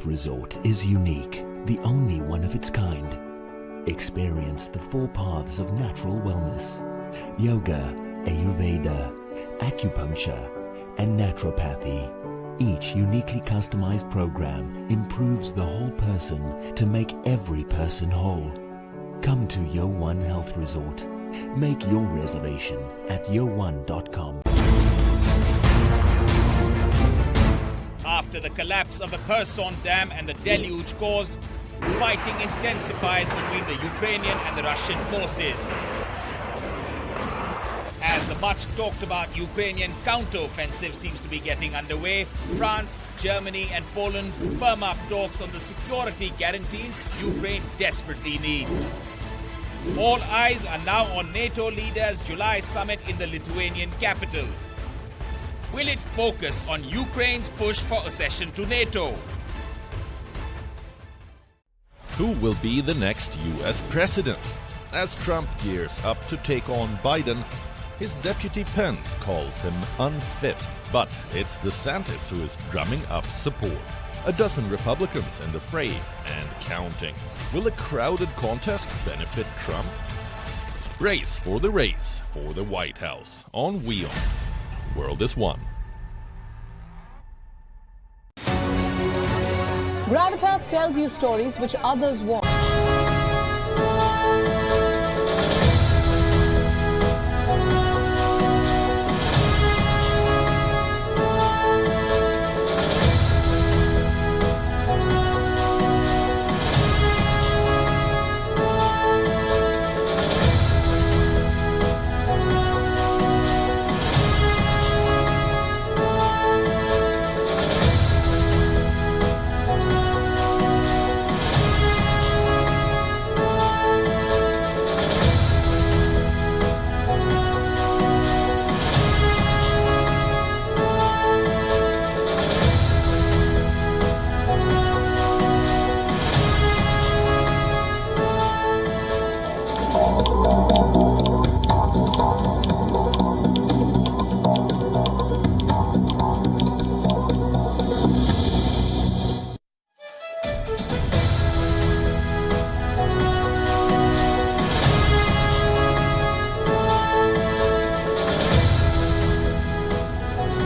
Health Resort is unique, the only one of its kind. Experience the 4 paths of natural wellness: yoga, Ayurveda, acupuncture, and naturopathy. Each uniquely customized program improves the whole person to make every person whole. Come to WION Health Resort. Make your reservation at WION.com. After the collapse of the Kherson Dam and the deluge caused, fighting intensifies between the Ukrainian and the Russian forces. As the much talked about Ukrainian counter-offensive seems to be getting underway, France, Germany and Poland firm up talks on the security guarantees Ukraine desperately needs. All eyes are now on NATO leaders' July summit in the Lithuanian capital. Will it focus on Ukraine's push for accession to NATO? Who will be the next US president? As Trump gears up to take on Biden, his deputy Pence calls him unfit. But it's DeSantis who is drumming up support. A dozen Republicans in the fray and counting. Will a crowded contest benefit Trump? Race for the White House on WION. World is one. Gravitas tells you stories which others won't.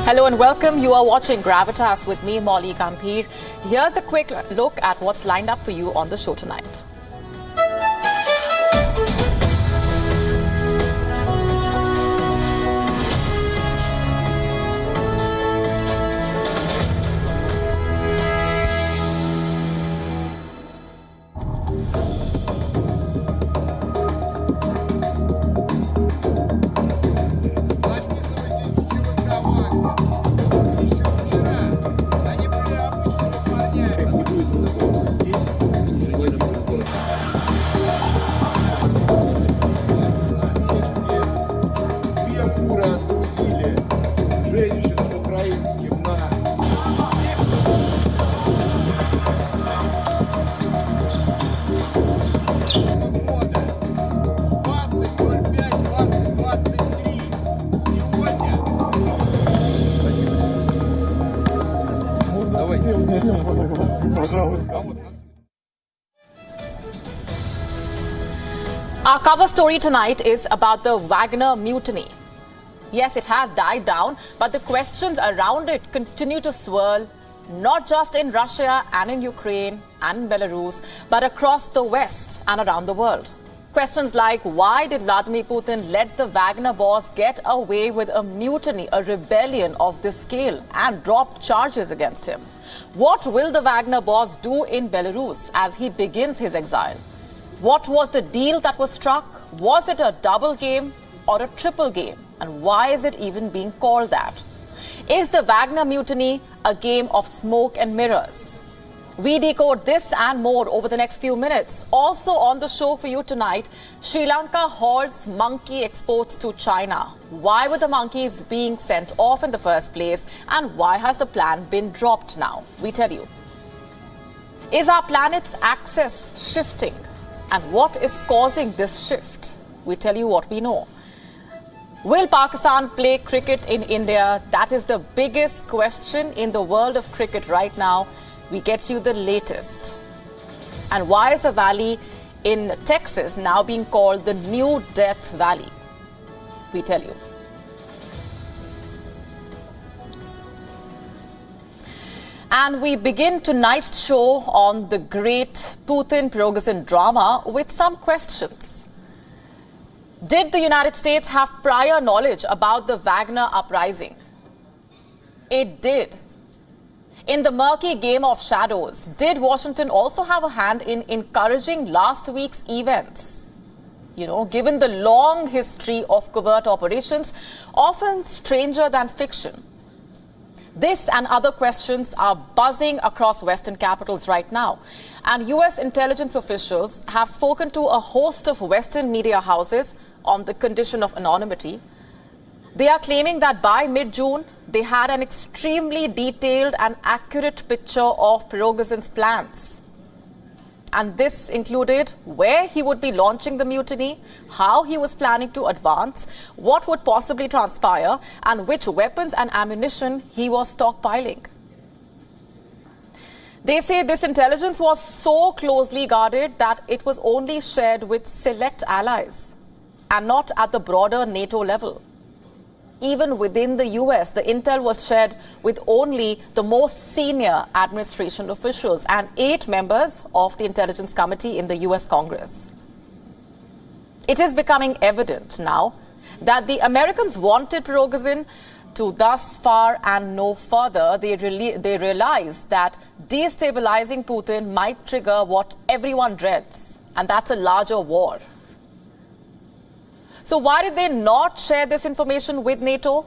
Hello and welcome. You are watching Gravitas with me, Molly Gambhir. Here's a quick look at what's lined up for you on the show tonight. Our cover story tonight is about the Wagner Mutiny. Yes, it has died down, but the questions around it continue to swirl, not just in Russia and in Ukraine and in Belarus, but across the West and around the world. Questions like, why did Vladimir Putin let the Wagner boss get away with a mutiny, a rebellion of this scale, and drop charges against him? What will the Wagner boss do in Belarus as he begins his exile? What was the deal that was struck? Was it a double game or a triple game? And why is it even being called that? Is the Wagner mutiny a game of smoke and mirrors? We decode this and more over the next few minutes. Also on the show for you tonight, Sri Lanka halts monkey exports to China. Why were the monkeys being sent off in the first place? And why has the plan been dropped now? We tell you. Is our planet's axis shifting? And what is causing this shift? We tell you what we know. Will Pakistan play cricket in India? That is the biggest question in the world of cricket right now. We get you the latest. And why is a valley in Texas now being called the New Death Valley? We tell you. And we begin tonight's show on the great Putin-Prigozhin drama with some questions. Did the United States have prior knowledge about the Wagner uprising? It did. In the murky game of shadows, did Washington also have a hand in encouraging last week's events? You know, given the long history of covert operations, often stranger than fiction. This and other questions are buzzing across Western capitals right now. And US intelligence officials have spoken to a host of Western media houses on the condition of anonymity. They are claiming that by mid-June, they had an extremely detailed and accurate picture of Prigozhin's plans. And this included where he would be launching the mutiny, how he was planning to advance, what would possibly transpire, and which weapons and ammunition he was stockpiling. They say this intelligence was so closely guarded that it was only shared with select allies and not at the broader NATO level. Even within the US, the intel was shared with only the most senior administration officials and 8 members of the Intelligence Committee in the US Congress. It is becoming evident now that the Americans wanted Prigozhin to thus far and no further. They realized that destabilizing Putin might trigger what everyone dreads, and that's a larger war. So why did they not share this information with NATO?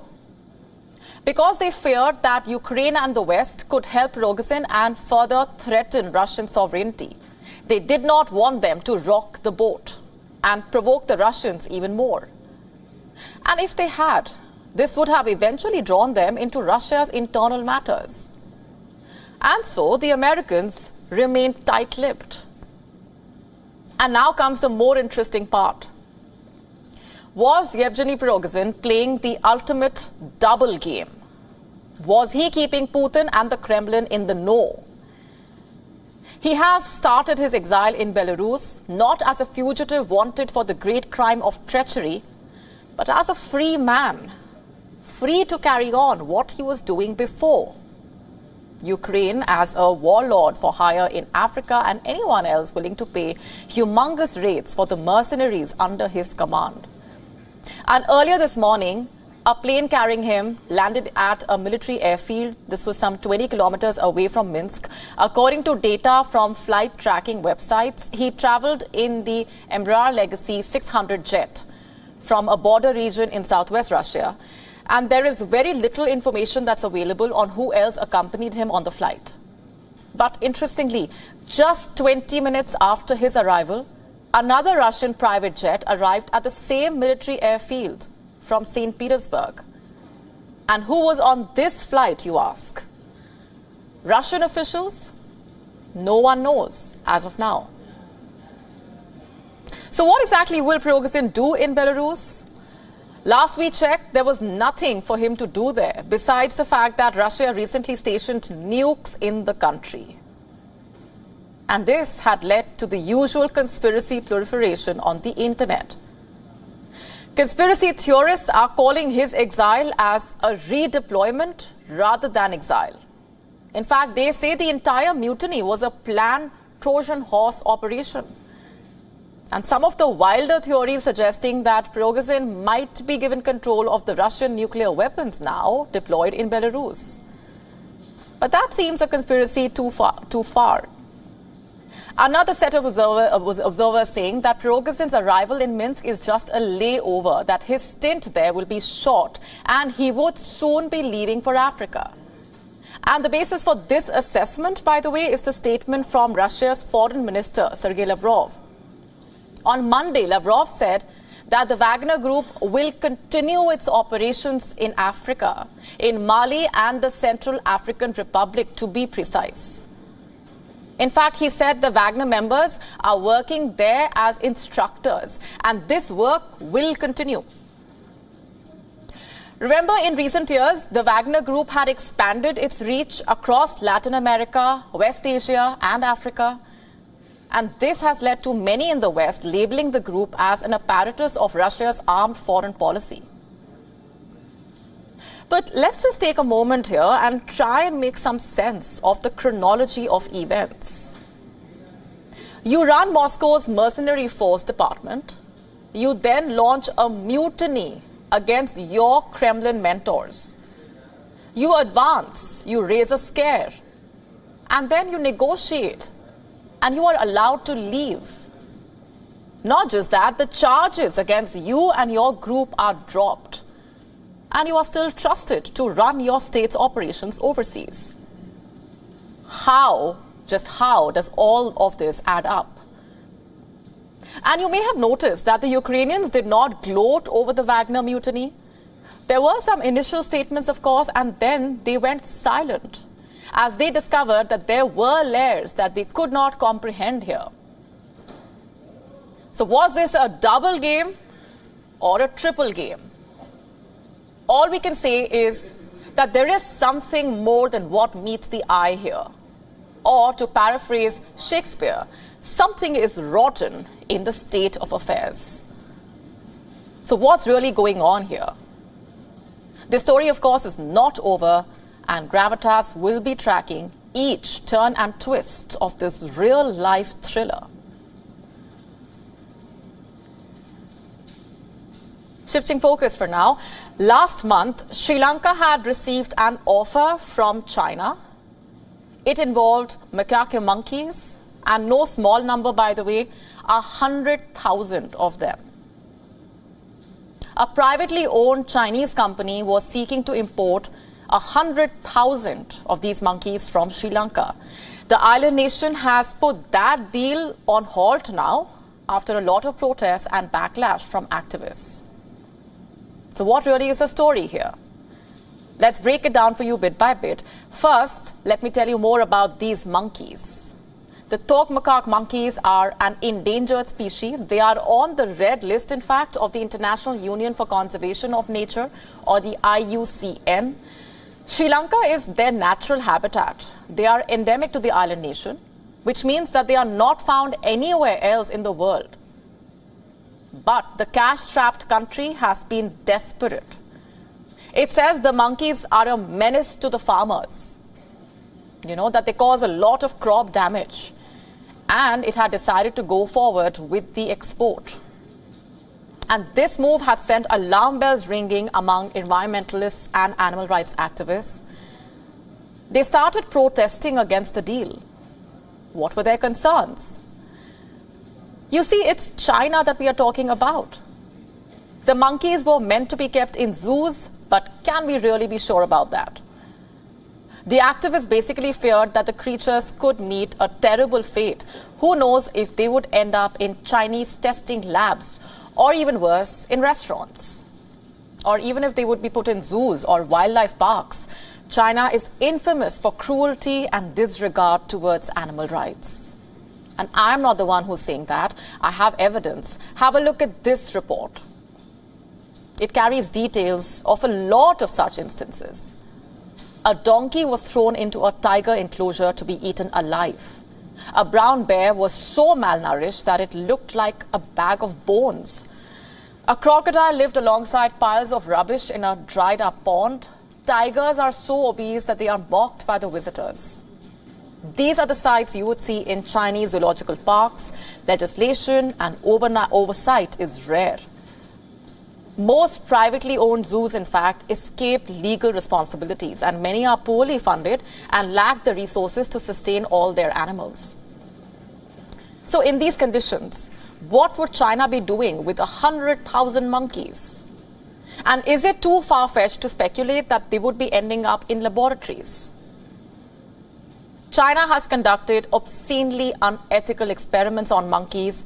Because they feared that Ukraine and the West could help Prigozhin and further threaten Russian sovereignty. They did not want them to rock the boat and provoke the Russians even more. And if they had, this would have eventually drawn them into Russia's internal matters. And so the Americans remained tight-lipped. And now comes the more interesting part. Was Yevgeny Prigozhin playing the ultimate double game? Was he keeping Putin and the Kremlin in the know? He has started his exile in Belarus not as a fugitive wanted for the great crime of treachery, but as a free man, free to carry on what he was doing before. Ukraine as a warlord for hire in Africa and anyone else willing to pay humongous rates for the mercenaries under his command. And earlier this morning, a plane carrying him landed at a military airfield. This was some 20 kilometers away from Minsk. According to data from flight tracking websites, he traveled in the Embraer Legacy 600 jet from a border region in southwest Russia. And there is very little information that's available on who else accompanied him on the flight. But interestingly, just 20 minutes after his arrival, another Russian private jet arrived at the same military airfield from St. Petersburg. And who was on this flight, you ask? Russian officials? No one knows as of now. So what exactly will Prigozhin do in Belarus? Last we checked, there was nothing for him to do there, besides the fact that Russia recently stationed nukes in the country. And this had led to the usual conspiracy proliferation on the internet. Conspiracy theorists are calling his exile as a redeployment rather than exile. In fact, they say the entire mutiny was a planned Trojan horse operation. And some of the wilder theories suggesting that Prigozhin might be given control of the Russian nuclear weapons now deployed in Belarus. But that seems a conspiracy too far. Another set of observers saying that Prigozhin's arrival in Minsk is just a layover, that his stint there will be short and he would soon be leaving for Africa. And the basis for this assessment, by the way, is the statement from Russia's Foreign Minister, Sergei Lavrov. On Monday, Lavrov said that the Wagner Group will continue its operations in Africa, in Mali and the Central African Republic, to be precise. In fact, he said the Wagner members are working there as instructors, and this work will continue. Remember, in recent years, the Wagner Group had expanded its reach across Latin America, West Asia, and Africa. And this has led to many in the West labeling the group as an apparatus of Russia's armed foreign policy. But let's just take a moment here and try and make some sense of the chronology of events. You run Moscow's mercenary force department. You then launch a mutiny against your Kremlin mentors. You advance, you raise a scare, and then you negotiate, and you are allowed to leave. Not just that, the charges against you and your group are dropped, and you are still trusted to run your state's operations overseas. How, just how, does all of this add up? And you may have noticed that the Ukrainians did not gloat over the Wagner mutiny. There were some initial statements, of course, and then they went silent as they discovered that there were layers that they could not comprehend here. So was this a double game or a triple game? All we can say is that there is something more than what meets the eye here. Or, to paraphrase Shakespeare, something is rotten in the state of affairs. So what's really going on here? The story, of course, is not over, and Gravitas will be tracking each turn and twist of this real-life thriller. Shifting focus for now, last month, Sri Lanka had received an offer from China. It involved macaque monkeys, and no small number, by the way, 100,000 of them. A privately owned Chinese company was seeking to import 100,000 of these monkeys from Sri Lanka. The island nation has put that deal on halt now after a lot of protests and backlash from activists. So what really is the story here? Let's break it down for you bit by bit. First, let me tell you more about these monkeys. The Tok macaque monkeys are an endangered species. They are on the red list, in fact, of the International Union for Conservation of Nature, or the IUCN. Sri Lanka is their natural habitat. They are endemic to the island nation, which means that they are not found anywhere else in the world. But the cash-strapped country has been desperate. It says the monkeys are a menace to the farmers, that they cause a lot of crop damage. And it had decided to go forward with the export. And this move had sent alarm bells ringing among environmentalists and animal rights activists. They started protesting against the deal. What were their concerns? You see, it's China that we are talking about. The monkeys were meant to be kept in zoos, but can we really be sure about that? The activists basically feared that the creatures could meet a terrible fate. Who knows if they would end up in Chinese testing labs, or even worse, in restaurants. Or even if they would be put in zoos or wildlife parks. China is infamous for cruelty and disregard towards animal rights. And I'm not the one who's saying that. I have evidence. Have a look at this report. It carries details of a lot of such instances. A donkey was thrown into a tiger enclosure to be eaten alive. A brown bear was so malnourished that it looked like a bag of bones. A crocodile lived alongside piles of rubbish in a dried-up pond. Tigers are so obese that they are mocked by the visitors. These are the sights you would see in Chinese zoological parks. Legislation and oversight is rare. Most privately owned zoos, in fact, escape legal responsibilities, and many are poorly funded and lack the resources to sustain all their animals. So in these conditions, what would China be doing with 100,000 monkeys? And is it too far-fetched to speculate that they would be ending up in laboratories? China has conducted obscenely unethical experiments on monkeys.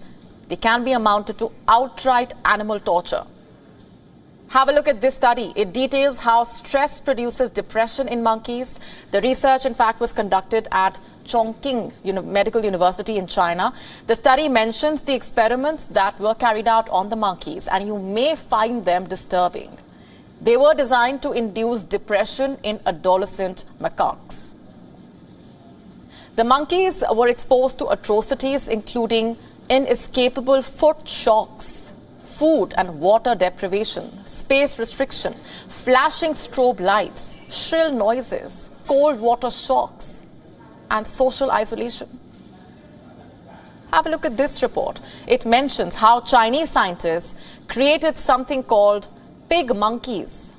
They can be amounted to outright animal torture. Have a look at this study. It details how stress produces depression in monkeys. The research, in fact, was conducted at Chongqing Medical University in China. The study mentions the experiments that were carried out on the monkeys, and you may find them disturbing. They were designed to induce depression in adolescent macaques. The monkeys were exposed to atrocities including inescapable foot shocks, food and water deprivation, space restriction, flashing strobe lights, shrill noises, cold water shocks, and social isolation. Have a look at this report. It mentions how Chinese scientists created something called pig monkeys.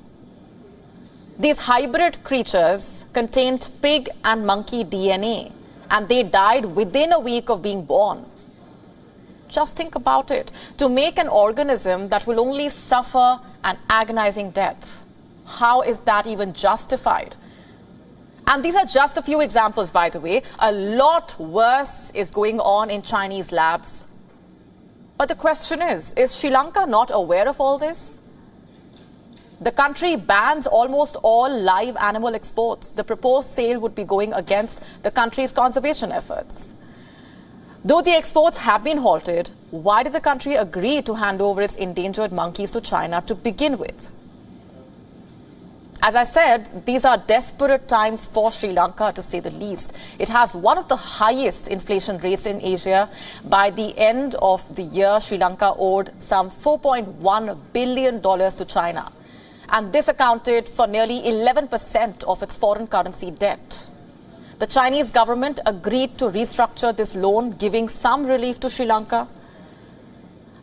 These hybrid creatures contained pig and monkey DNA, and they died within a week of being born. Just think about it. To make an organism that will only suffer an agonizing death, how is that even justified? And these are just a few examples, by the way. A lot worse is going on in Chinese labs. But the question is Sri Lanka not aware of all this? The country bans almost all live animal exports. The proposed sale would be going against the country's conservation efforts. Though the exports have been halted, why did the country agree to hand over its endangered monkeys to China to begin with? As I said, these are desperate times for Sri Lanka, to say the least. It has one of the highest inflation rates in Asia. By the end of the year, Sri Lanka owed some $4.1 billion to China. And this accounted for nearly 11% of its foreign currency debt. The Chinese government agreed to restructure this loan, giving some relief to Sri Lanka.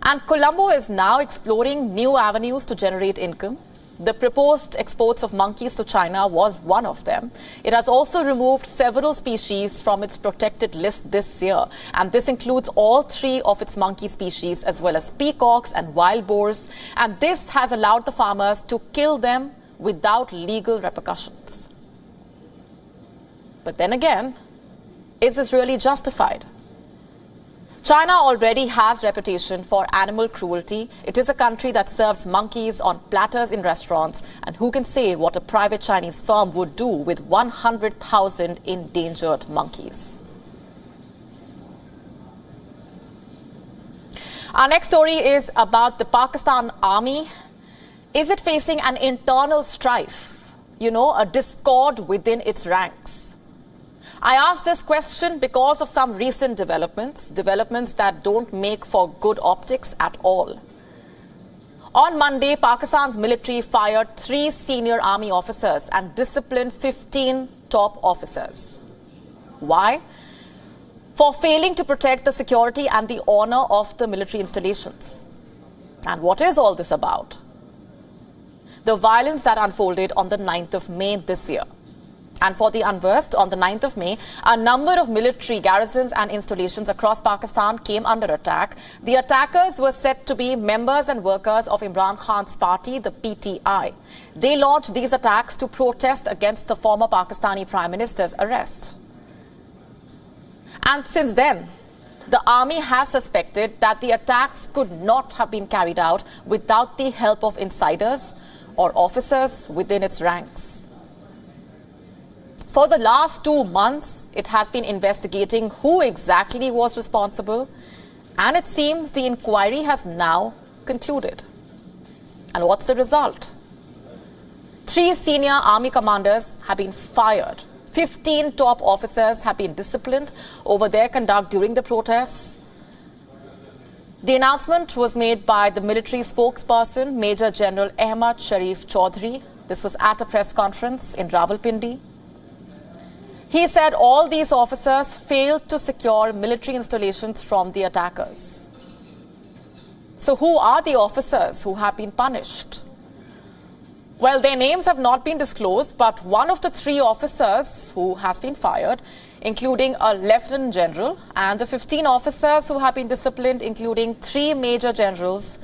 And Colombo is now exploring new avenues to generate income. The proposed exports of monkeys to China was one of them. It has also removed several species from its protected list this year. And this includes all 3 of its monkey species, as well as peacocks and wild boars. And this has allowed the farmers to kill them without legal repercussions. But then again, is this really justified? China already has reputation for animal cruelty. It is a country that serves monkeys on platters in restaurants. And who can say what a private Chinese firm would do with 100,000 endangered monkeys? Our next story is about the Pakistan army. Is it facing an internal strife? A discord within its ranks? I ask this question because of some recent developments that don't make for good optics at all. On Monday, Pakistan's military fired 3 senior army officers and disciplined 15 top officers. Why? For failing to protect the security and the honor of the military installations. And what is all this about? The violence that unfolded on the 9th of May this year. And for the unversed, on the 9th of May, a number of military garrisons and installations across Pakistan came under attack. The attackers were said to be members and workers of Imran Khan's party, the PTI. They launched these attacks to protest against the former Pakistani Prime Minister's arrest. And since then, the army has suspected that the attacks could not have been carried out without the help of insiders or officers within its ranks. For the last 2 months, it has been investigating who exactly was responsible, and it seems the inquiry has now concluded. And what's the result? 3 senior army commanders have been fired. 15 top officers have been disciplined over their conduct during the protests. The announcement was made by the military spokesperson, Major General Ahmad Sharif Chaudhry. This was at a press conference in Rawalpindi. He said all these officers failed to secure military installations from the attackers. So who are the officers who have been punished? Well, their names have not been disclosed, but one of the 3 officers who has been fired, including a lieutenant general, and the 15 officers who have been disciplined, including 3 major generals,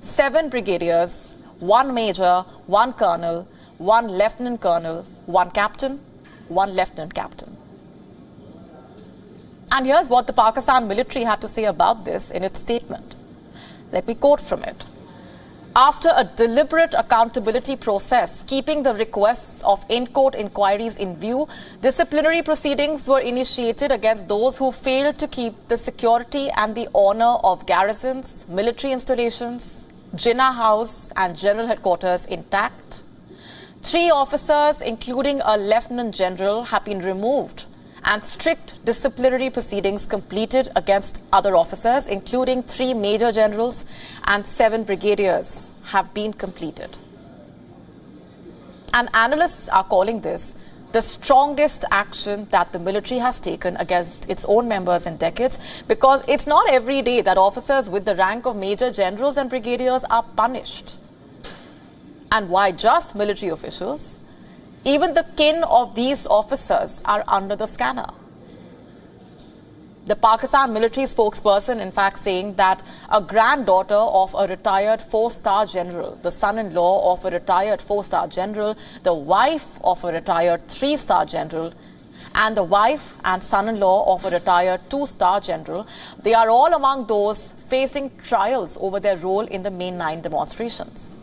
7 brigadiers, 1 major, 1 colonel, 1 lieutenant colonel, 1 captain, 1 lieutenant captain. And here's what the Pakistan military had to say about this in its statement. Let me quote from it. After a deliberate accountability process, keeping the requests of in-court inquiries in view, disciplinary proceedings were initiated against those who failed to keep the security and the honor of garrisons, military installations, Jinnah House and General Headquarters intact. 3 officers, including a Lieutenant General, have been removed and strict disciplinary proceedings completed against other officers, including 3 major generals and 7 brigadiers, have been completed. And analysts are calling this the strongest action that the military has taken against its own members in decades, because it's not every day that officers with the rank of major generals and brigadiers are punished. And why just military officials? Even the kin of these officers are under the scanner. The Pakistan military spokesperson, in fact, saying that a granddaughter of a retired 4-star general, the son-in-law of a retired 4-star general, the wife of a retired 3-star general, and the wife and son-in-law of a retired 2-star general, they are all among those facing trials over their role in the May 9 demonstrations.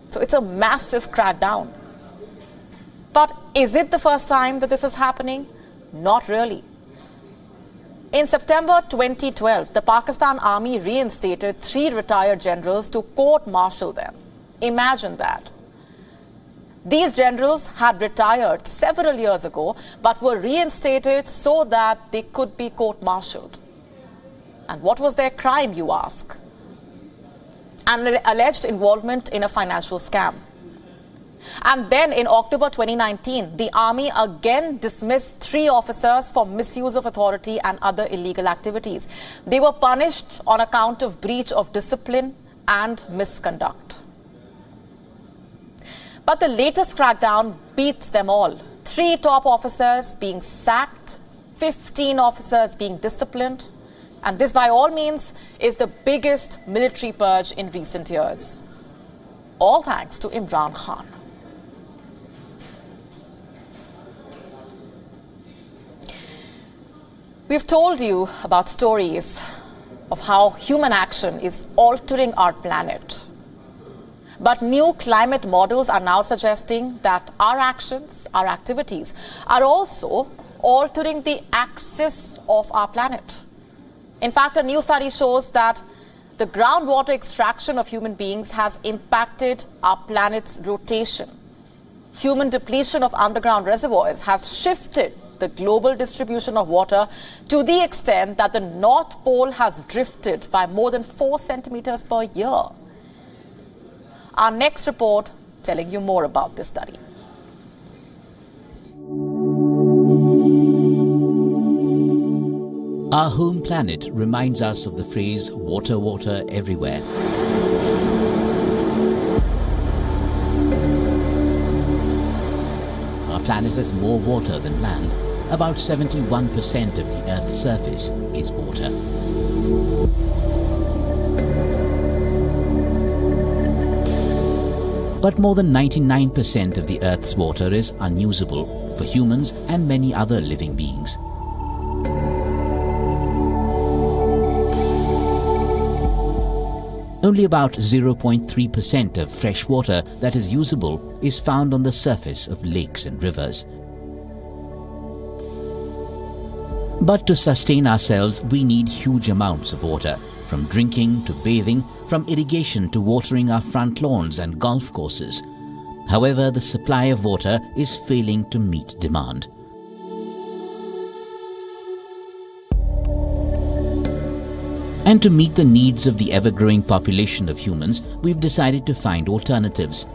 So it's a massive crackdown. But is it the first time that this is happening? Not really. In September 2012, the Pakistan Army reinstated 3 retired generals to court-martial them. Imagine that. These generals had retired several years ago, but were reinstated so that they could be court-martialed. And what was their crime, you ask? An alleged involvement in a financial scam. And then in October 2019, the army again dismissed 3 officers for misuse of authority and other illegal activities. They were punished on account of breach of discipline and misconduct. But the latest crackdown beats them all. 3 top officers being sacked, 15 officers being disciplined. And this, by all means, is the biggest military purge in recent years. All thanks to Imran Khan. We've told you about stories of how human action is altering our planet. But new climate models are now suggesting that our actions, our activities, are also altering the axis of our planet. In fact, a new study shows that the groundwater extraction of human beings has impacted our planet's rotation. Human depletion of underground reservoirs has shifted the global distribution of water to the extent that the North Pole has drifted by more than 4 centimeters per year. Our next report telling you more about this study. Our home planet reminds us of the phrase water, water everywhere. Our planet has more water than land. About 71% of the Earth's surface is water. But more than 99% of the Earth's water is unusable for humans and many other living beings. Only about 0.3% of fresh water that is usable is found on the surface of lakes and rivers. But to sustain ourselves, we need huge amounts of water, from drinking to bathing, from irrigation to watering our front lawns and golf courses. However, the supply of water is failing to meet demand. And to meet the needs of the ever-growing population of humans, we've decided to find alternatives.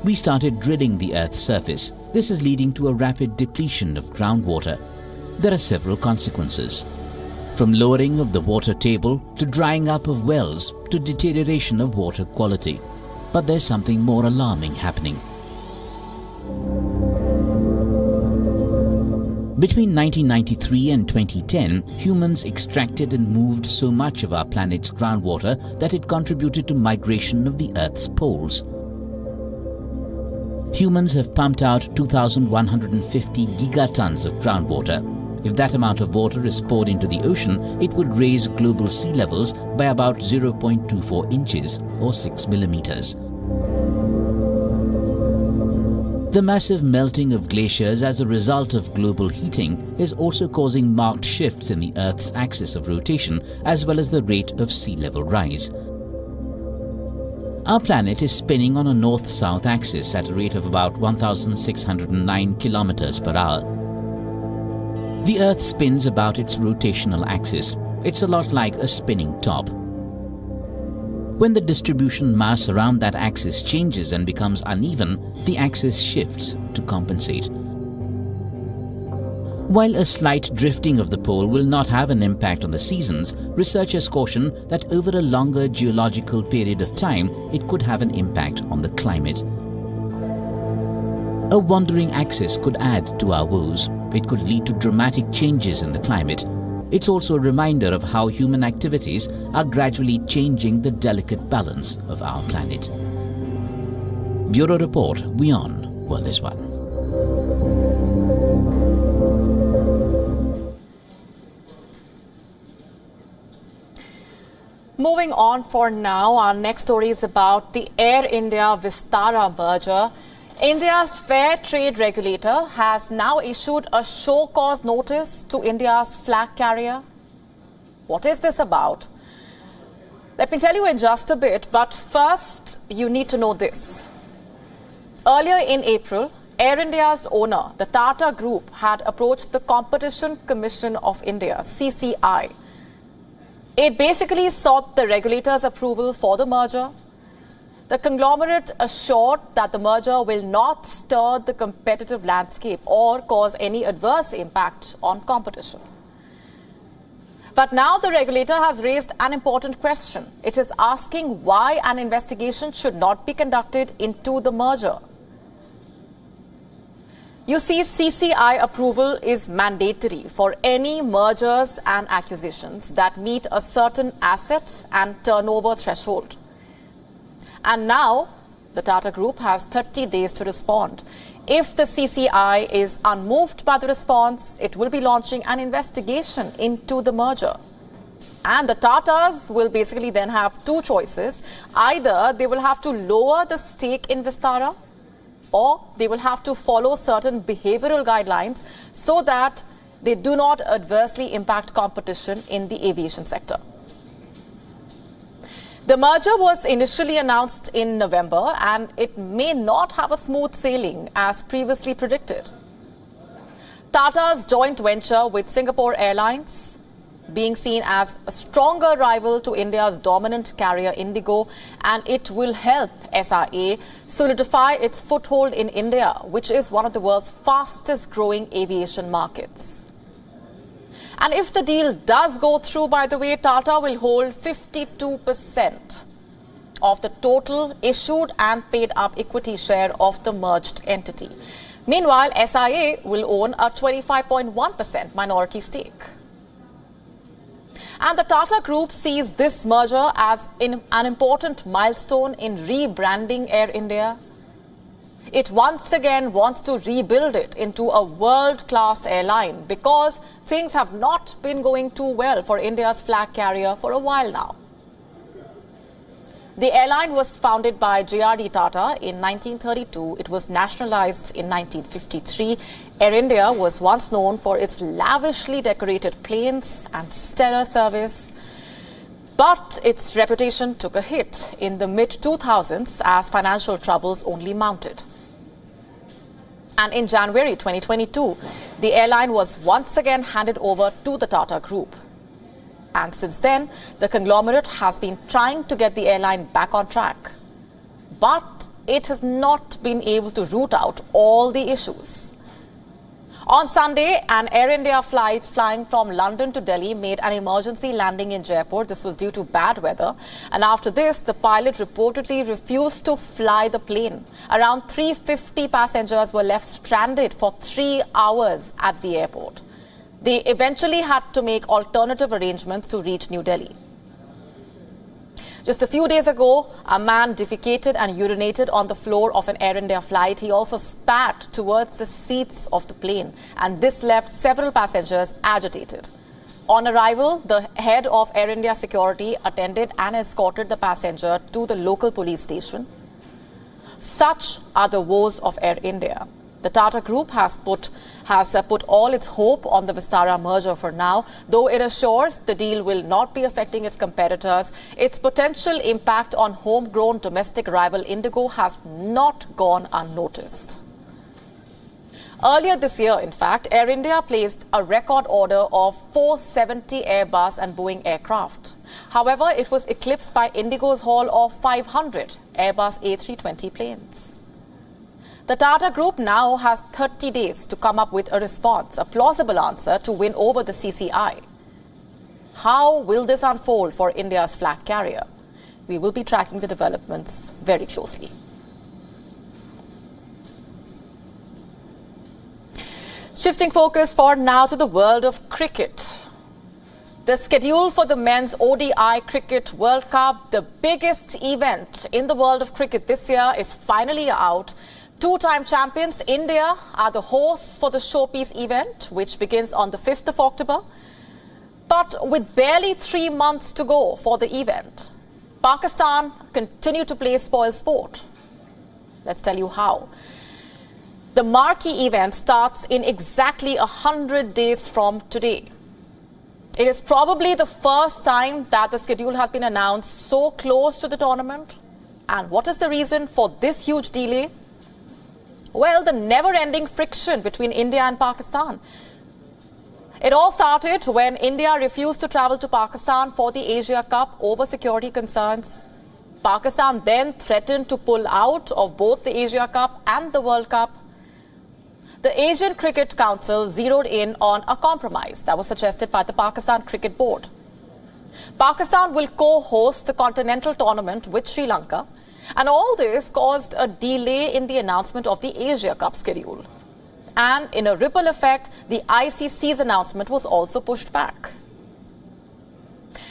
We started drilling the Earth's surface. This is leading to a rapid depletion of groundwater. There are several consequences. From lowering of the water table, to drying up of wells, to deterioration of water quality. But there's something more alarming happening. Between 1993 and 2010, humans extracted and moved so much of our planet's groundwater that it contributed to migration of the Earth's poles. Humans have pumped out 2,150 gigatons of groundwater. If that amount of water is poured into the ocean, it would raise global sea levels by about 0.24 inches or 6 millimeters. The massive melting of glaciers as a result of global heating is also causing marked shifts in the Earth's axis of rotation, as well as the rate of sea level rise. Our planet is spinning on a north-south axis at a rate of about 1,609 kilometers per hour. The Earth spins about its rotational axis. It's a lot like a spinning top. When the distribution mass around that axis changes and becomes uneven, the axis shifts to compensate. While a slight drifting of the pole will not have an impact on the seasons, researchers caution that over a longer geological period of time, it could have an impact on the climate. A wandering axis could add to our woes. It could lead to dramatic changes in the climate. It's also a reminder of how human activities are gradually changing the delicate balance of our planet. Bureau Report, WION, World is One. Moving on for now, our next story is about the Air India-Vistara merger. India's fair trade regulator has now issued a show cause notice to India's flag carrier. What is this about? Let me tell you in just a bit, but first you need to know this. Earlier in April, Air India's owner, the Tata Group, had approached the Competition Commission of India, CCI. It basically sought the regulator's approval for the merger. The conglomerate assured that the merger will not stir the competitive landscape or cause any adverse impact on competition. But now the regulator has raised an important question. It is asking why an investigation should not be conducted into the merger. You see, CCI approval is mandatory for any mergers and acquisitions that meet a certain asset and turnover threshold. And now, the Tata Group has 30 days to respond. If the CCI is unmoved by the response, it will be launching an investigation into the merger. And the Tatas will basically then have two choices. Either they will have to lower the stake in Vistara, or they will have to follow certain behavioral guidelines so that they do not adversely impact competition in the aviation sector. The merger was initially announced in November, and it may not have a smooth sailing as previously predicted. Tata's joint venture with Singapore Airlines, being seen as a stronger rival to India's dominant carrier Indigo, and it will help SIA solidify its foothold in India, which is one of the world's fastest growing aviation markets. And if the deal does go through, by the way, Tata will hold 52% of the total issued and paid up equity share of the merged entity. Meanwhile, SIA will own a 25.1% minority stake. And the Tata Group sees this merger as an important milestone in rebranding Air India. It once again wants to rebuild it into a world-class airline because things have not been going too well for India's flag carrier for a while now. The airline was founded by J.R.D. Tata in 1932. It was nationalized in 1953. Air India was once known for its lavishly decorated planes and stellar service. But its reputation took a hit in the mid-2000s as financial troubles only mounted. And in January 2022, the airline was once again handed over to the Tata Group. And since then, the conglomerate has been trying to get the airline back on track. But it has not been able to root out all the issues. On Sunday, an Air India flight flying from London to Delhi made an emergency landing in Jaipur. This was due to bad weather. And after this, the pilot reportedly refused to fly the plane. Around 350 passengers were left stranded for 3 hours at the airport. They eventually had to make alternative arrangements to reach New Delhi. Just a few days ago, a man defecated and urinated on the floor of an Air India flight. He also spat towards the seats of the plane, and this left several passengers agitated. On arrival, the head of Air India security attended and escorted the passenger to the local police station. Such are the woes of Air India. The Tata Group has put all its hope on the Vistara merger for now, though it assures the deal will not be affecting its competitors. Its potential impact on homegrown domestic rival Indigo has not gone unnoticed. Earlier this year, in fact, Air India placed a record order of 470 Airbus and Boeing aircraft. However, it was eclipsed by Indigo's haul of 500 Airbus A320 planes. The Tata Group now has 30 days to come up with a response, a plausible answer to win over the CCI. How will this unfold for India's flag carrier? We will be tracking the developments very closely. Shifting focus for now to the world of cricket. The schedule for the men's ODI Cricket World Cup, the biggest event in the world of cricket this year, is finally out. Two-time champions India are the hosts for the showpiece event, which begins on the 5th of October. But with barely 3 months to go for the event, Pakistan continue to play spoil sport. Let's tell you how. The marquee event starts in exactly 100 days from today. It is probably the first time that the schedule has been announced so close to the tournament. And what is the reason for this huge delay? Well, the never-ending friction between India and Pakistan. It all started when India refused to travel to Pakistan for the Asia Cup over security concerns. Pakistan then threatened to pull out of both the Asia Cup and the World Cup. The Asian Cricket Council zeroed in on a compromise that was suggested by the Pakistan Cricket Board. Pakistan will co-host the continental tournament with Sri Lanka, and all this caused a delay in the announcement of the Asia Cup schedule. And in a ripple effect, the ICC's announcement was also pushed back.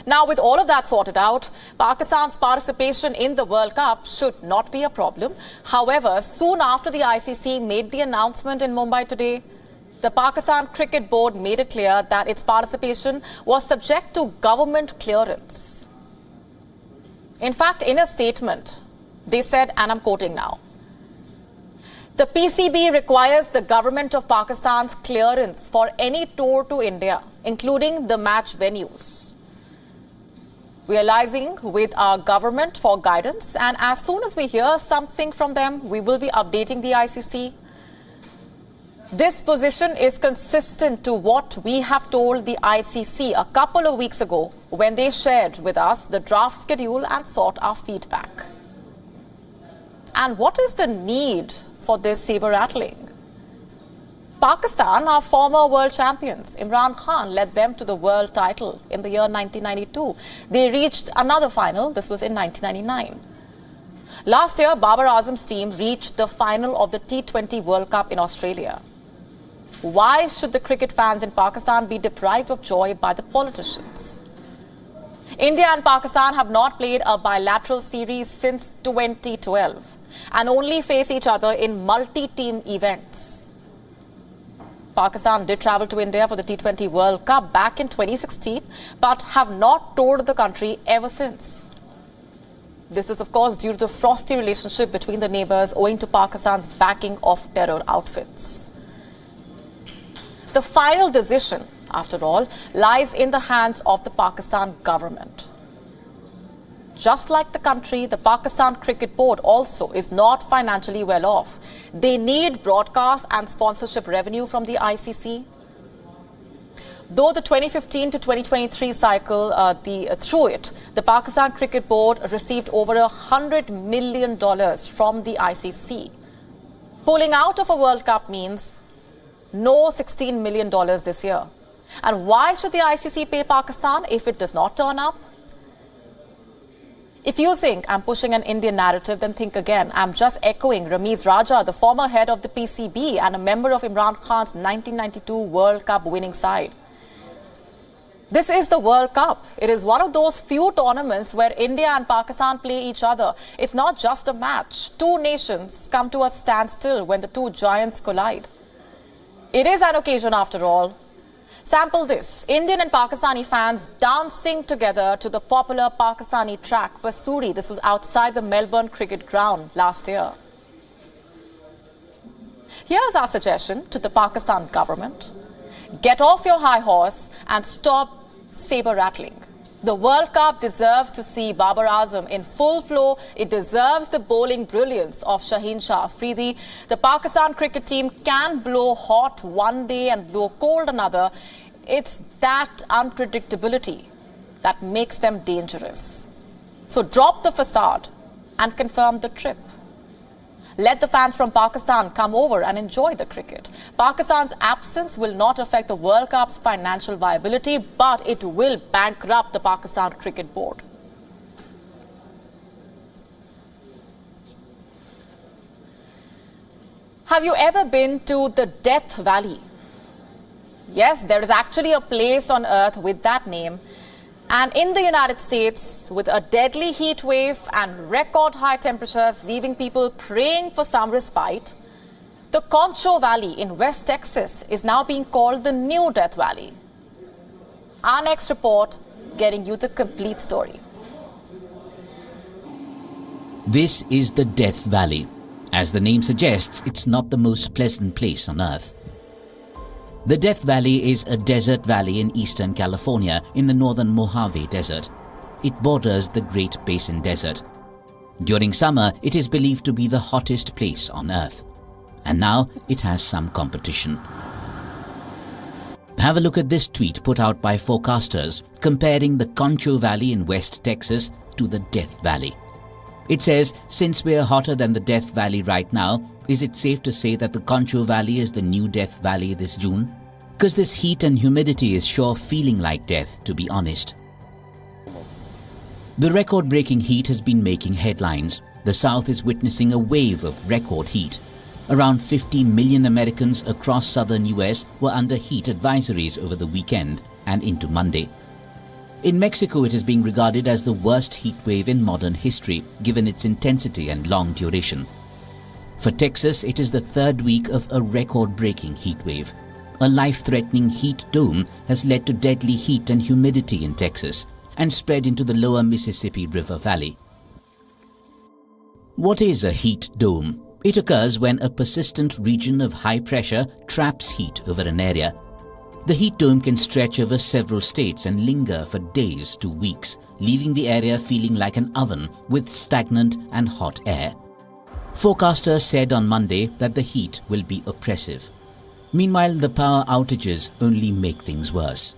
Now, with all of that sorted out, Pakistan's participation in the World Cup should not be a problem. However, soon after the ICC made the announcement in Mumbai today, the Pakistan Cricket Board made it clear that its participation was subject to government clearance. In fact, in a statement, they said, and I'm quoting now, the PCB requires the government of Pakistan's clearance for any tour to India, including the match venues. We are liaising with our government for guidance, and as soon as we hear something from them, we will be updating the ICC. This position is consistent to what we have told the ICC a couple of weeks ago when they shared with us the draft schedule and sought our feedback. And what is the need for this saber-rattling? Pakistan, our former world champions, Imran Khan led them to the world title in the year 1992. They reached another final. This was in 1999. Last year, Babar Azam's team reached the final of the T20 World Cup in Australia. Why should the cricket fans in Pakistan be deprived of joy by the politicians? India and Pakistan have not played a bilateral series since 2012 and only face each other in multi-team events. Pakistan did travel to India for the T20 World Cup back in 2016, but have not toured the country ever since. This is, of course, due to the frosty relationship between the neighbors owing to Pakistan's backing of terror outfits. The final decision, after all, lies in the hands of the Pakistan government. Just like the country, the Pakistan Cricket Board also is not financially well off. They need broadcast and sponsorship revenue from the ICC. Though the 2015 to 2023 cycle, through it, the Pakistan Cricket Board received over $100 million from the ICC. Pulling out of a World Cup means no $16 million this year. And why should the ICC pay Pakistan if it does not turn up? If you think I'm pushing an Indian narrative, then think again. I'm just echoing Ramiz Raja, the former head of the PCB and a member of Imran Khan's 1992 World Cup winning side. This is the World Cup. It is one of those few tournaments where India and Pakistan play each other. It's not just a match. Two nations come to a standstill when the two giants collide. It is an occasion after all. Sample this. Indian and Pakistani fans dancing together to the popular Pakistani track Basuri. This was outside the Melbourne Cricket Ground last year. Here's our suggestion to the Pakistan government. Get off your high horse and stop saber rattling. The World Cup deserves to see Babar Azam in full flow. It deserves the bowling brilliance of Shaheen Shah Afridi. The Pakistan cricket team can blow hot one day and blow cold another. It's that unpredictability that makes them dangerous. So drop the facade and confirm the trip. Let the fans from Pakistan come over and enjoy the cricket. Pakistan's absence will not affect the World Cup's financial viability, but it will bankrupt the Pakistan Cricket Board. Have you ever been to the Death Valley? Yes, there is actually a place on earth with that name. And in the United States, with a deadly heat wave and record high temperatures leaving people praying for some respite, the Concho Valley in West Texas is now being called the New Death Valley. Our next report getting you the complete story. This is the Death Valley. As the name suggests, it's not the most pleasant place on earth. The Death Valley is a desert valley in eastern California in the northern Mojave Desert. It borders the Great Basin Desert. During summer, it is believed to be the hottest place on earth. And now it has some competition. Have a look at this tweet put out by forecasters comparing the Concho Valley in West Texas to the Death Valley. It says, since we're hotter than the Death Valley right now, is it safe to say that the Concho Valley is the new Death Valley this June? Because this heat and humidity is sure feeling like death, to be honest. The record-breaking heat has been making headlines. The South is witnessing a wave of record heat. Around 50 million Americans across southern US were under heat advisories over the weekend and into Monday. In Mexico, it is being regarded as the worst heat wave in modern history, given its intensity and long duration. For Texas, it is the third week of a record-breaking heat wave. A life-threatening heat dome has led to deadly heat and humidity in Texas and spread into the lower Mississippi River Valley. What is a heat dome? It occurs when a persistent region of high pressure traps heat over an area. The heat dome can stretch over several states and linger for days to weeks, leaving the area feeling like an oven with stagnant and hot air. Forecasters said on Monday that the heat will be oppressive. Meanwhile, the power outages only make things worse.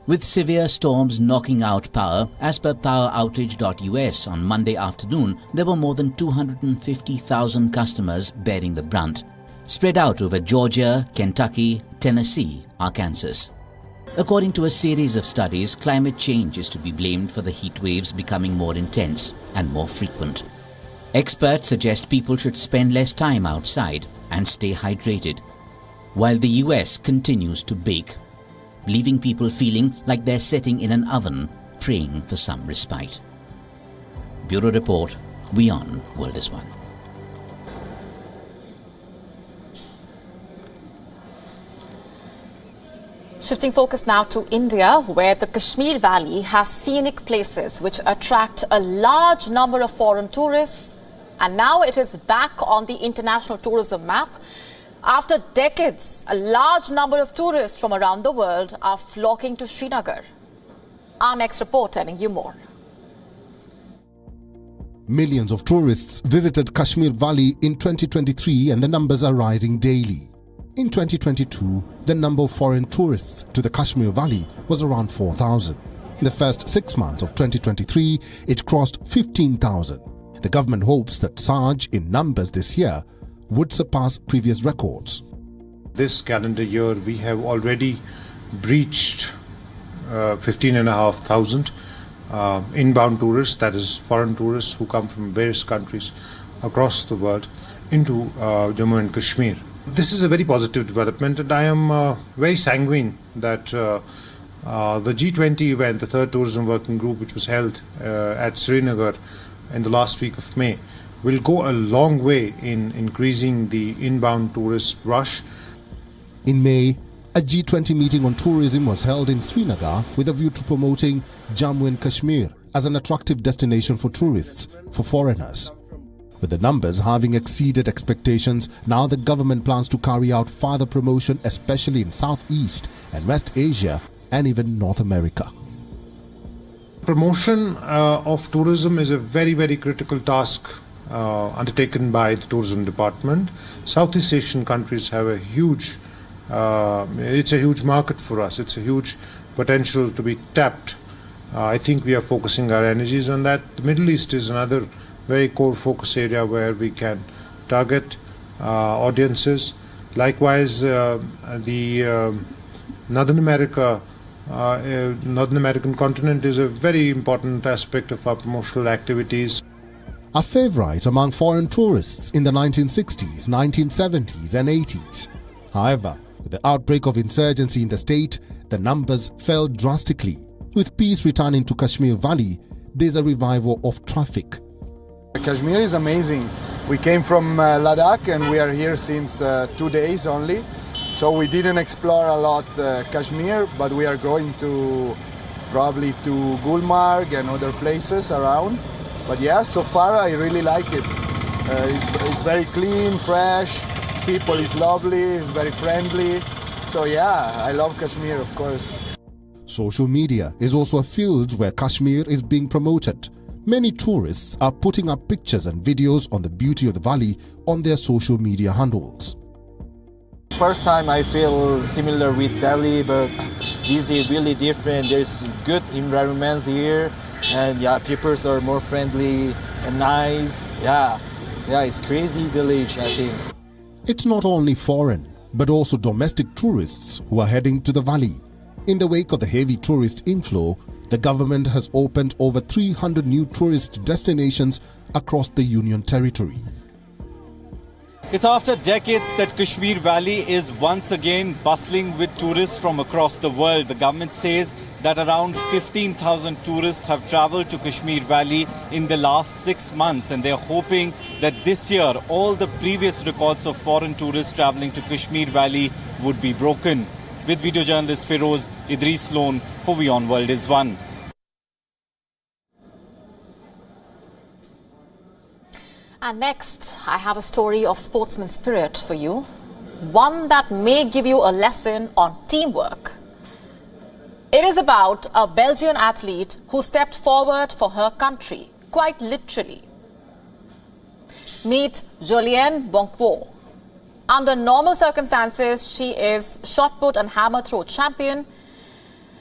With severe storms knocking out power, as per poweroutage.us on Monday afternoon, there were more than 250,000 customers bearing the brunt, spread out over Georgia, Kentucky, Tennessee, Arkansas. According to a series of studies, climate change is to be blamed for the heat waves becoming more intense and more frequent. Experts suggest people should spend less time outside and stay hydrated, while the US continues to bake, leaving people feeling like they're sitting in an oven, praying for some respite. Bureau Report, WION World is One. Shifting focus now to India, where the Kashmir Valley has scenic places which attract a large number of foreign tourists, and now it is back on the international tourism map. After decades, a large number of tourists from around the world are flocking to Srinagar. Our next report telling you more. Millions of tourists visited Kashmir Valley in 2023 and the numbers are rising daily. In 2022, the number of foreign tourists to the Kashmir Valley was around 4,000. In the first 6 months of 2023, it crossed 15,000. The government hopes that surge in numbers this year would surpass previous records. This calendar year, we have already breached 15,500 inbound tourists, that is foreign tourists who come from various countries across the world into Jammu and Kashmir. This is a very positive development, and I am very sanguine that the G20 event, the third tourism working group, which was held at Srinagar in the last week of May, will go a long way in increasing the inbound tourist rush. In May, a G20 meeting on tourism was held in Srinagar with a view to promoting Jammu and Kashmir as an attractive destination for tourists, for foreigners. With the numbers having exceeded expectations, now the government plans to carry out further promotion, especially in Southeast and West Asia and even North America. Promotion of tourism is a very, very critical task undertaken by the tourism department. Southeast Asian countries have a huge, it's a huge market for us. It's a huge potential to be tapped. I think we are focusing our energies on that. The Middle East is another very core focus area where we can target audiences. Likewise, the Northern American continent is a very important aspect of our promotional activities. A favorite among foreign tourists in the 1960s, 1970s and 80s. However, with the outbreak of insurgency in the state, the numbers fell drastically. With peace returning to Kashmir Valley, there's a revival of traffic. Kashmir is amazing. We came from Ladakh and we are here since 2 days only. So we didn't explore a lot Kashmir, but we are going to probably to Gulmarg and other places around. But yeah, so far I really like it. It's very clean, fresh, people is lovely, it's very friendly. So yeah, I love Kashmir, of course. Social media is also a field where Kashmir is being promoted. Many tourists are putting up pictures and videos on the beauty of the valley on their social media handles. First time I feel similar with Delhi, but this is really different. There's good environments here, and yeah, people are more friendly and nice. Yeah, it's crazy village, I think. It's not only foreign, but also domestic tourists who are heading to the valley. In the wake of the heavy tourist inflow, the government has opened over 300 new tourist destinations across the Union territory. It's after decades that Kashmir Valley is once again bustling with tourists from across the world. The government says that around 15,000 tourists have travelled to Kashmir Valley in the last 6 months, and they're hoping that this year all the previous records of foreign tourists travelling to Kashmir Valley would be broken. With video journalist Feroz Idris Loan for WION World is One. And next, I have a story of sportsman spirit for you. One that may give you a lesson on teamwork. It is about a Belgian athlete who stepped forward for her country, quite literally. Meet Julienne Bonquot. Under normal circumstances, she is shot put and hammer throw champion.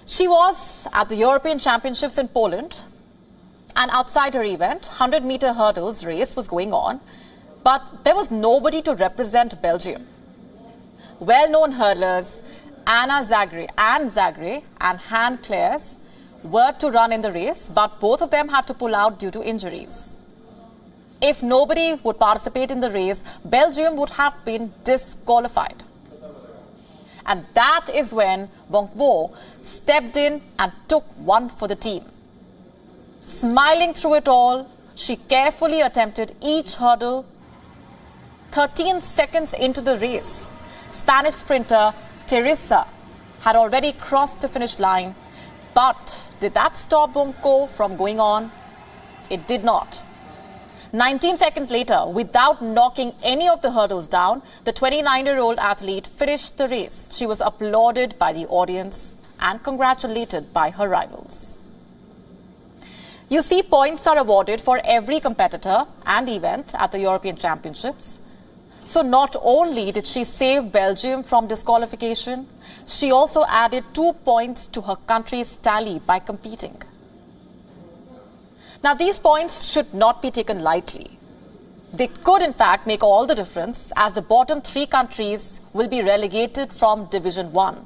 She was at the European Championships in Poland, and outside her event, 100-meter hurdles race was going on, but there was nobody to represent Belgium. Well-known hurdlers Anne Zagre and Han Claes were to run in the race, but both of them had to pull out due to injuries. If nobody would participate in the race, Belgium would have been disqualified. And that is when Bonquot stepped in and took one for the team. Smiling through it all, she carefully attempted each hurdle. 13 seconds into the race, Spanish sprinter Teresa had already crossed the finish line. But did that stop Bonquot from going on? It did not. 19 seconds later, without knocking any of the hurdles down, the 29-year-old athlete finished the race. She was applauded by the audience and congratulated by her rivals. You see, points are awarded for every competitor and event at the European Championships. So not only did she save Belgium from disqualification, she also added 2 points to her country's tally by competing. Now, these points should not be taken lightly. They could, in fact, make all the difference, as the bottom 3 countries will be relegated from Division 1.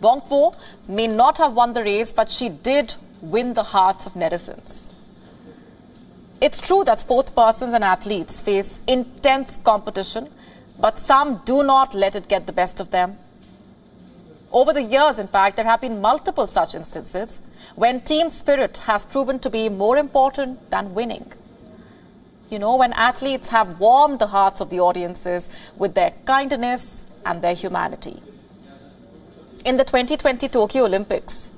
Bonquot may not have won the race, but she did win the hearts of netizens. It's true that sportspersons and athletes face intense competition, but some do not let it get the best of them. Over the years, in fact, there have been multiple such instances when team spirit has proven to be more important than winning. You know, when athletes have warmed the hearts of the audiences with their kindness and their humanity. In the 2020 Tokyo Olympics,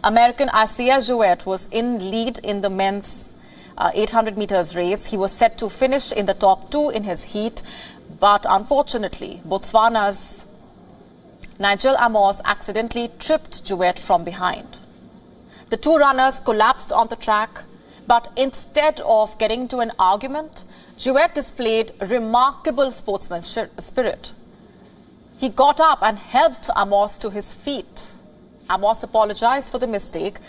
American Asiya Jouet was in lead in the men's 800 meters race. He was set to finish in the top 2 in his heat, but unfortunately, Botswana's Nigel Amos accidentally tripped Jouet from behind. The 2 runners collapsed on the track, but instead of getting into an argument, Jouet displayed remarkable sportsmanship spirit. He got up and helped Amos to his feet. Amos apologized for the mistake.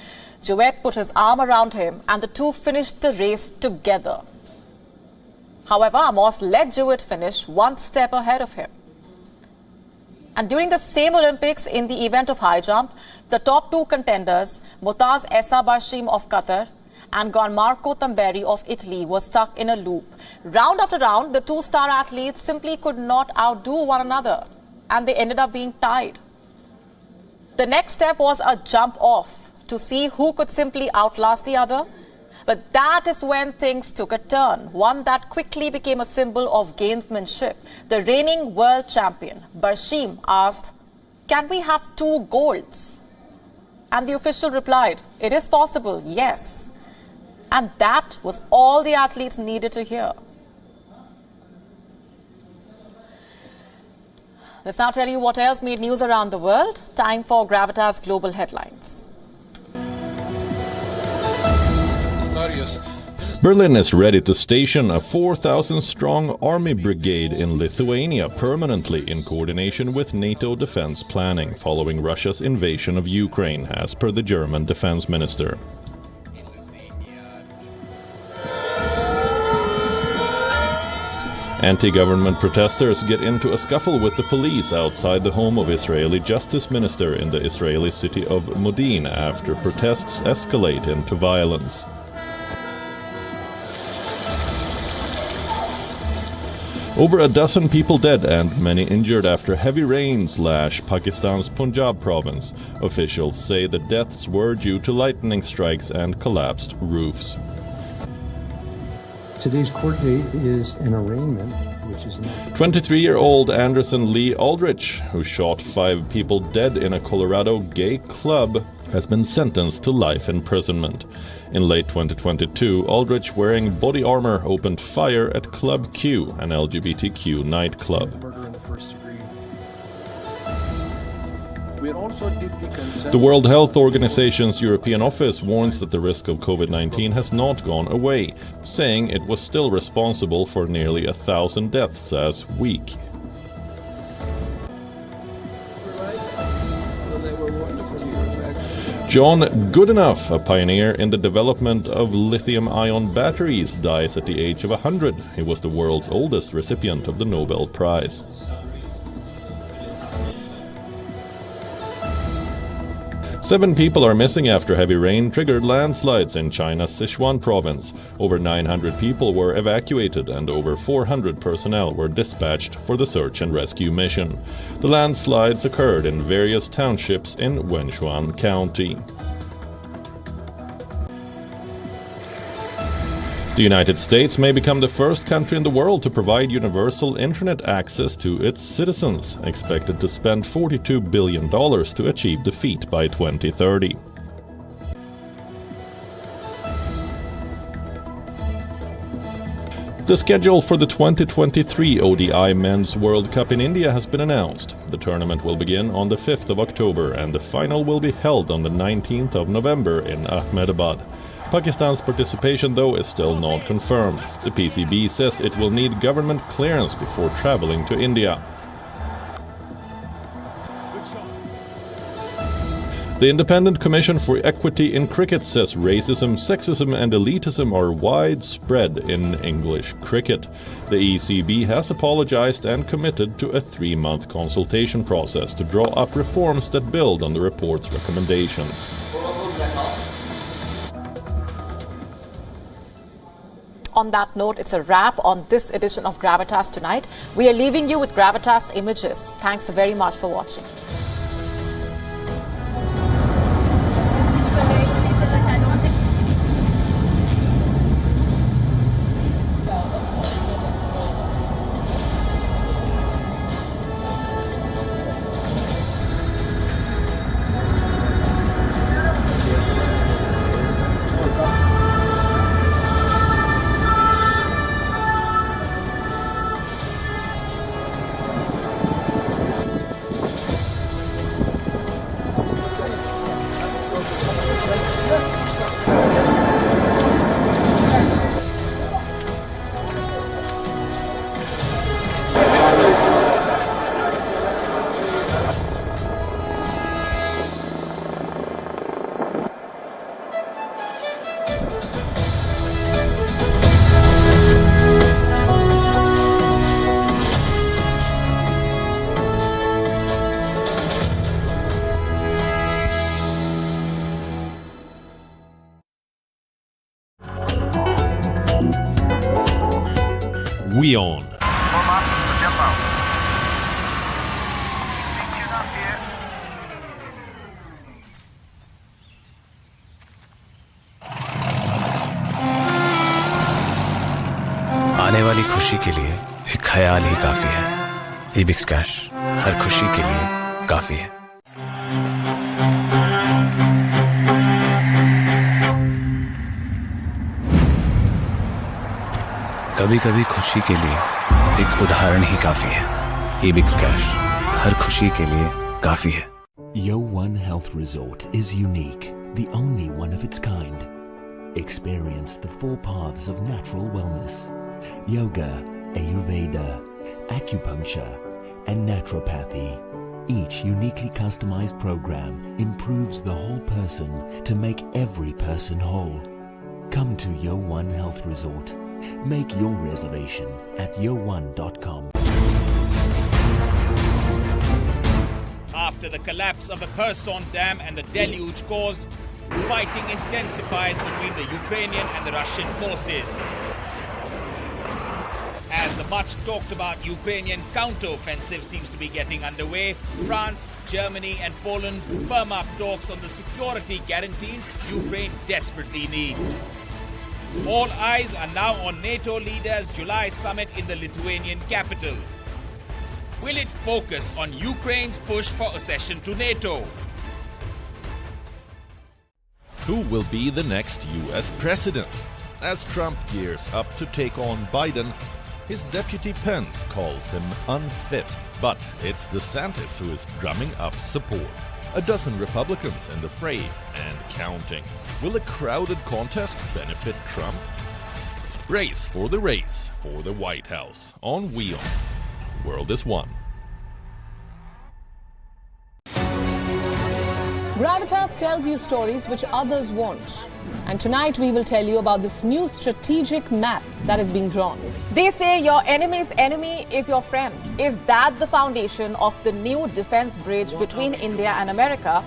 Jouet put his arm around him and the 2 finished the race together. However, Amos let Jouet finish 1 step ahead of him. And during the same Olympics, in the event of high jump, the top 2 contenders, Motaz Essa Barshim of Qatar and Gianmarco Tamberi of Italy, were stuck in a loop. Round after round, the 2 star athletes simply could not outdo one another, and they ended up being tied. The next step was a jump off to see who could simply outlast the other. But that is when things took a turn, one that quickly became a symbol of gamesmanship. The reigning world champion, Barshim, asked, "Can we have 2 golds?" And the official replied, "It is possible, yes." And that was all the athletes needed to hear. Let's now tell you what else made news around the world. Time for Gravitas Global Headlines. Berlin is ready to station a 4,000-strong army brigade in Lithuania permanently in coordination with NATO defense planning following Russia's invasion of Ukraine, as per the German defense minister. Anti-government protesters get into a scuffle with the police outside the home of Israeli Justice Minister in the Israeli city of Modin after protests escalate into violence. Over a dozen people dead and many injured after heavy rains lash Pakistan's Punjab province. Officials say the deaths were due to lightning strikes and collapsed roofs. Today's court date is an arraignment, which is 23-year-old Anderson Lee Aldrich, who shot 5 people dead in a Colorado gay club, has been sentenced to life imprisonment. In late 2022, Aldrich, wearing body armor, opened fire at Club Q, an LGBTQ nightclub. The World Health Organization's European office warns that the risk of COVID-19 has not gone away, saying it was still responsible for nearly 1,000 deaths as week. John Goodenough, a pioneer in the development of lithium-ion batteries, dies at the age of 100. He was the world's oldest recipient of the Nobel Prize. Seven people are missing after heavy rain triggered landslides in China's Sichuan province. Over 900 people were evacuated and over 400 personnel were dispatched for the search and rescue mission. The landslides occurred in various townships in Wenchuan County. The United States may become the first country in the world to provide universal internet access to its citizens, expected to spend $42 billion to achieve the feat by 2030. The schedule for the 2023 ODI Men's World Cup in India has been announced. The tournament will begin on the 5th of October and the final will be held on the 19th of November in Ahmedabad. Pakistan's participation, though, is still not confirmed. The PCB says it will need government clearance before traveling to India. The Independent Commission for Equity in Cricket says racism, sexism and elitism are widespread in English cricket. The ECB has apologized and committed to a 3-month consultation process to draw up reforms that build on the report's recommendations. On that note, it's a wrap on this edition of Gravitas tonight. We are leaving you with Gravitas images. Thanks very much for watching. WION. आने वाली खुशी के लिए एक ख्याल ही काफी है। ईबिक्स cash हर खुशी के लिए काफी है। कभी कभी खुशी के लिए एक उदाहरण ही काफी है। ईबिक्स कैश हर खुशी के लिए काफी है। WION Health Resort is unique, the only one of its kind. Experience the 4 paths of natural wellness: yoga, Ayurveda, acupuncture, and naturopathy. Each uniquely customized program improves the whole person to make every person whole. Come to WION Health Resort. Make your reservation at yowon.com. After the collapse of the Kherson Dam and the deluge caused, fighting intensifies between the Ukrainian and the Russian forces. As the much talked about Ukrainian counter-offensive seems to be getting underway, France, Germany and Poland firm up talks on the security guarantees Ukraine desperately needs. All eyes are now on NATO leaders' July summit in the Lithuanian capital. Will it focus on Ukraine's push for accession to NATO? Who will be the next US president? As Trump gears up to take on Biden, his deputy Pence calls him unfit. But it's DeSantis who is drumming up support. A dozen Republicans in the fray and counting. Will a crowded contest benefit Trump? Race for the White House on WION. World is one. Gravitas tells you stories which others won't. And tonight we will tell you about this new strategic map that is being drawn. They say your enemy's enemy is your friend. Is that the foundation of the new defense bridge between India and America?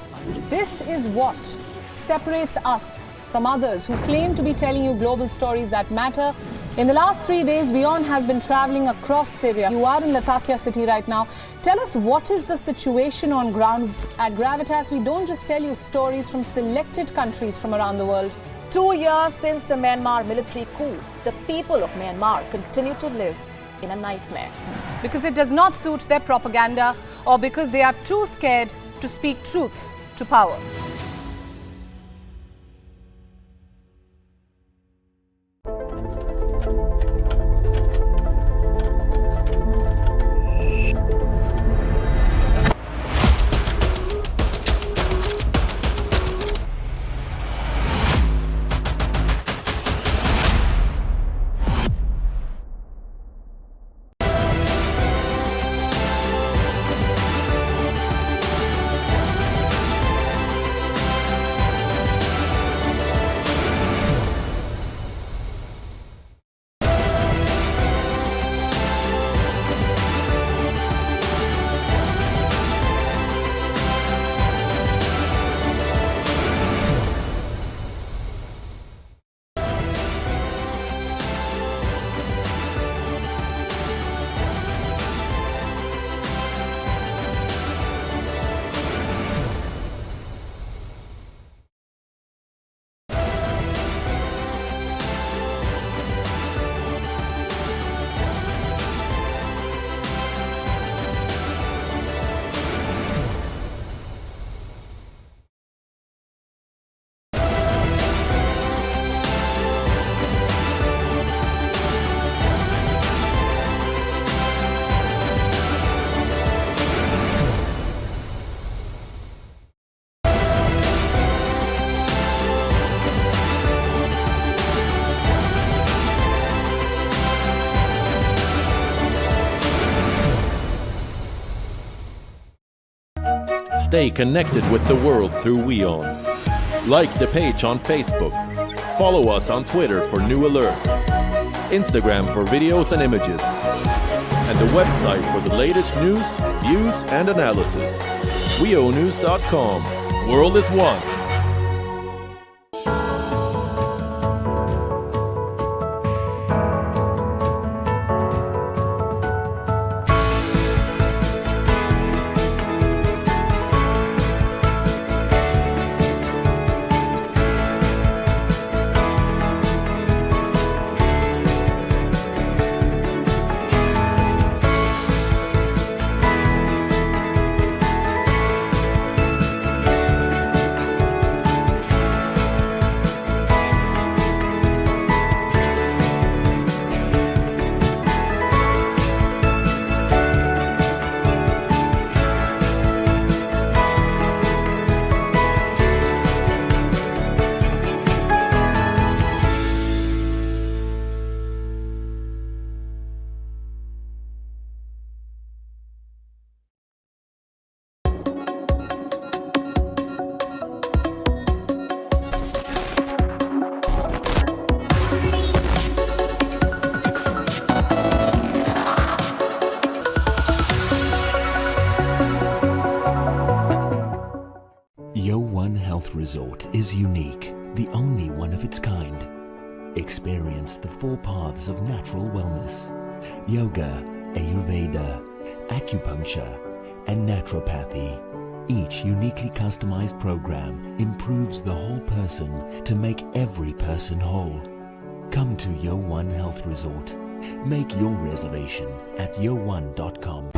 This is what separates us from others who claim to be telling you global stories that matter. In the last 3 days, WION has been traveling across Syria. You are in Latakia city right now. Tell us, what is the situation on ground? At Gravitas, we don't just tell you stories from selected countries from around the world. 2 years since the Myanmar military coup, the people of Myanmar continue to live in a nightmare. Because it does not suit their propaganda, or because they are too scared to speak truth to power. Stay connected with the world through WION. Like the page on Facebook. Follow us on Twitter for new alerts. Instagram for videos and images. And the website for the latest news, views and analysis. WIONews.com. World is one. Health Resort is unique, the only one of its kind. Experience the 4 paths of natural wellness: yoga, Ayurveda, acupuncture, and naturopathy. Each uniquely customized program improves the whole person to make every person whole. Come to WION Health Resort. Make your reservation at WION.com.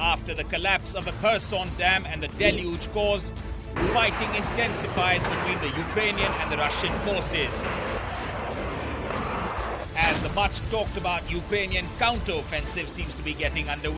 After the collapse of the Kherson Dam and the deluge caused, fighting intensifies between the Ukrainian and the Russian forces. As the much talked about Ukrainian counter-offensive seems to be getting underway,